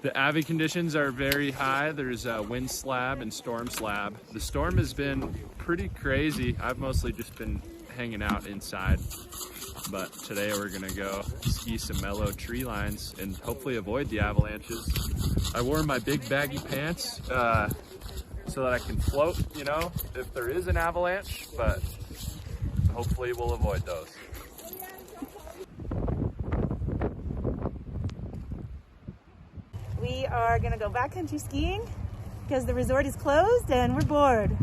The Avi conditions are very high. There's a wind slab and storm slab. The storm has been pretty crazy. I've mostly just been hanging out inside, but today we're gonna go ski some mellow tree lines and hopefully avoid the avalanches. I wore my big baggy pants so that I can float, you know, if there is an avalanche, but hopefully we'll avoid those. We are gonna go backcountry skiing because the resort is closed and we're bored.